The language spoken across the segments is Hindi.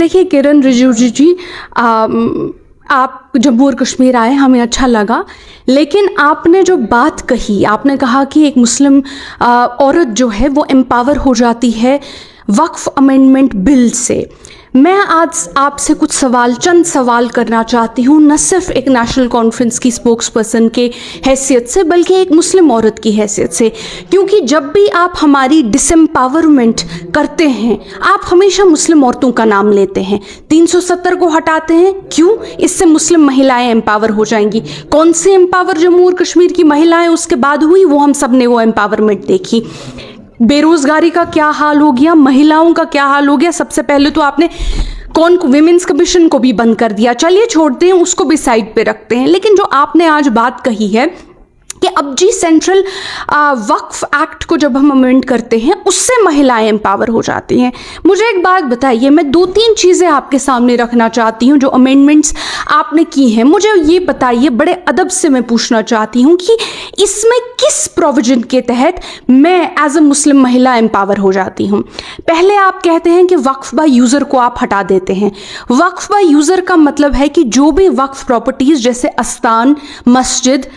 देखिए किरण रिजिजू जी, आप जम्मू और कश्मीर आए, हमें अच्छा लगा, लेकिन आपने जो बात कही, आपने कहा कि एक मुस्लिम औरत जो है वो एम्पावर हो जाती है वक्फ अमेंडमेंट बिल से। मैं आज आपसे कुछ चंद सवाल करना चाहती हूँ, न सिर्फ एक नेशनल कॉन्फ्रेंस की स्पोक्स पर्सन के हैसियत से, बल्कि एक मुस्लिम औरत की हैसियत से, क्योंकि जब भी आप हमारी डिसएम्पावरमेंट करते हैं आप हमेशा मुस्लिम औरतों का नाम लेते हैं। 370 को हटाते हैं, क्यों? इससे मुस्लिम महिलाएं एम्पावर हो जाएंगी। कौन सी एम्पावर जम्मू और कश्मीर की महिलाएं उसके बाद हुई? वो हम सब ने वो एम्पावरमेंट देखी। बेरोजगारी का क्या हाल हो गया, महिलाओं का क्या हाल हो गया। सबसे पहले तो आपने विमेंस कमीशन को भी बंद कर दिया, चलिए छोड़ते हैं उसको भी साइड पे रखते हैं। लेकिन जो आपने आज बात कही है कि अब जी सेंट्रल वक्फ एक्ट को जब हम अमेंड करते हैं उससे महिलाएं एम्पावर हो जाती हैं। मुझे एक बात बताइए, मैं 2-3 चीज़ें आपके सामने रखना चाहती हूँ जो अमेंडमेंट्स आपने की हैं। मुझे ये बताइए, बड़े अदब से मैं पूछना चाहती हूँ कि इसमें किस प्रोविजन के तहत मैं एज अ मुस्लिम महिला एम्पावर हो जाती हूँ। पहले आप कहते हैं कि वक्फ बाय यूज़र को आप हटा देते हैं। वक्फ बाय यूज़र का मतलब है कि जो भी वक्फ प्रॉपर्टीज़ जैसे अस्तान, मस्जिद,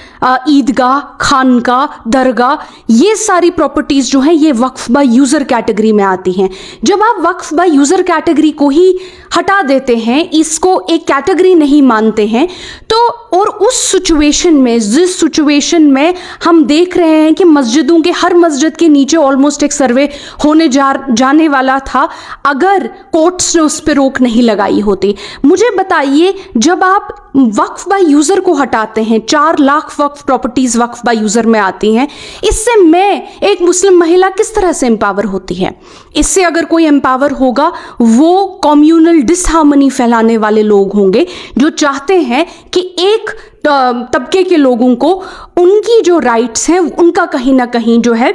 ईदगाह, खानका, दरगाह, ये सारी प्रॉपर्टीज जो हैं ये वक्फ बाय यूजर कैटेगरी में आती हैं। जब आप वक्फ बाय यूजर कैटेगरी को ही हटा देते हैं, इसको एक कैटेगरी नहीं मानते हैं, तो और उस सिचुएशन में, जिस सिचुएशन में हम देख रहे हैं कि मस्जिदों के हर मस्जिद के नीचे ऑलमोस्ट एक सर्वे होने जाने वाला था अगर कोर्ट्स ने उस पर रोक नहीं लगाई होती। मुझे बताइए, जब आप वक्फ बाय यूजर को हटाते हैं, 4 लाख वक्फ प्रॉपर्टीज वक्फ बाय यूजर में आती हैं, इससे मैं एक मुस्लिम महिला किस तरह से एम्पावर होती है? इससे अगर कोई एम्पावर होगा वो कम्युनल डिसहार्मनी फैलाने वाले लोग होंगे जो चाहते हैं कि एक तबके के लोगों को उनकी जो राइट्स हैं उनका कहीं ना कहीं जो है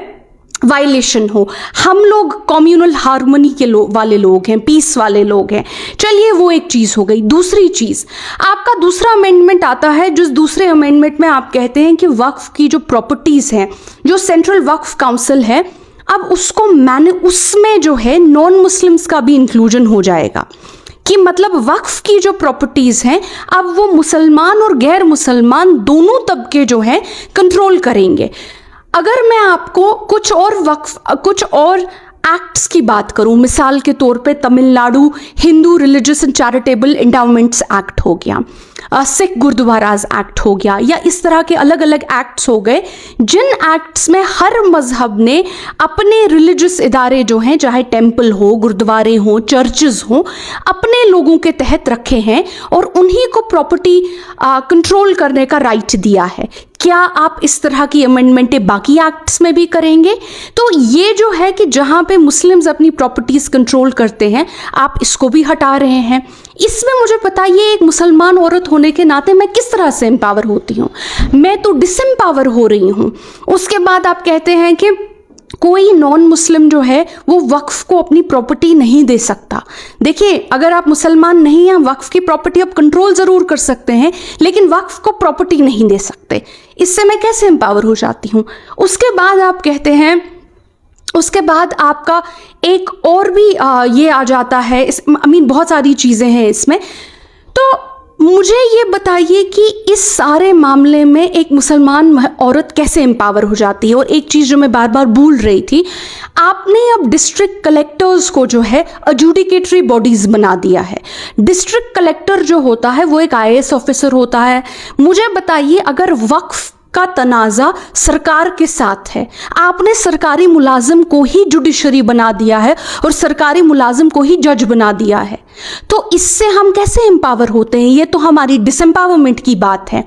वायलेशन हो। हम लोग कम्युनल हार्मनी के वाले लोग हैं, पीस वाले लोग हैं। चलिए वो एक चीज़ हो गई। दूसरी चीज़, आपका दूसरा अमेंडमेंट आता है, जिस दूसरे अमेंडमेंट में आप कहते हैं कि वक्फ की जो प्रॉपर्टीज़ हैं, जो सेंट्रल वक्फ काउंसिल है, अब उसको उसमें जो है नॉन मुस्लिम्स का भी इंक्लूजन हो जाएगा, कि मतलब वक्फ की जो प्रॉपर्टीज़ हैं अब वो मुसलमान और गैर मुसलमान दोनों तबके जो हैं कंट्रोल करेंगे। अगर मैं आपको कुछ और एक्ट्स की बात करूं, मिसाल के तौर पे Tamil Nadu Hindu religious and charitable endowments act हो गया, सिख गुरुद्वाराज एक्ट हो गया, या इस तरह के अलग अलग एक्ट्स हो गए, जिन एक्ट्स में हर मजहब ने अपने रिलीजियस इदारे जो हैं, चाहे टेम्पल हो, गुरुद्वारे हो, चर्चेस हो, अपने लोगों के तहत रखे हैं और उन्हीं को प्रॉपर्टी कंट्रोल करने का राइट दिया है। क्या आप इस तरह की अमेंडमेंटें बाकी एक्ट्स में भी करेंगे? तो ये जो है कि जहां पे मुस्लिम्स अपनी प्रॉपर्टीज कंट्रोल करते हैं, आप इसको भी हटा रहे हैं। इसमें मुझे बताइए, एक मुसलमान औरत होने के नाते मैं किस तरह से एम्पावर होती हूँ? मैं तो डिसएम्पावर हो रही हूँ। उसके बाद आप कहते हैं कि कोई नॉन मुस्लिम जो है वो वक्फ को अपनी प्रॉपर्टी नहीं दे सकता। देखिए, अगर आप मुसलमान नहीं हैं, वक्फ की प्रॉपर्टी आप कंट्रोल ज़रूर कर सकते हैं, लेकिन वक्फ को प्रॉपर्टी नहीं दे सकते। इससे मैं कैसे एम्पावर हो जाती हूँ? उसके बाद आप कहते हैं, उसके बाद आपका एक और भी ये आ जाता है, बहुत सारी चीज़ें हैं इसमें। तो मुझे ये बताइए कि इस सारे मामले में एक मुसलमान औरत कैसे एम्पावर हो जाती है? और एक चीज़ जो मैं बार बार भूल रही थी, आपने अब डिस्ट्रिक्ट कलेक्टर्स को जो है एडजुडिकेटरी बॉडीज़ बना दिया है। डिस्ट्रिक्ट कलेक्टर जो होता है वो एक IAS ऑफिसर होता है। मुझे बताइए, अगर वक्फ का तनाज़ा सरकार के साथ है, आपने सरकारी मुलाजिम को ही जुडिशरी बना दिया है और सरकारी मुलाजिम को ही जज बना दिया है, तो इससे हम कैसे एम्पावर होते हैं? ये तो हमारी डिसएम्पावरमेंट की बात है।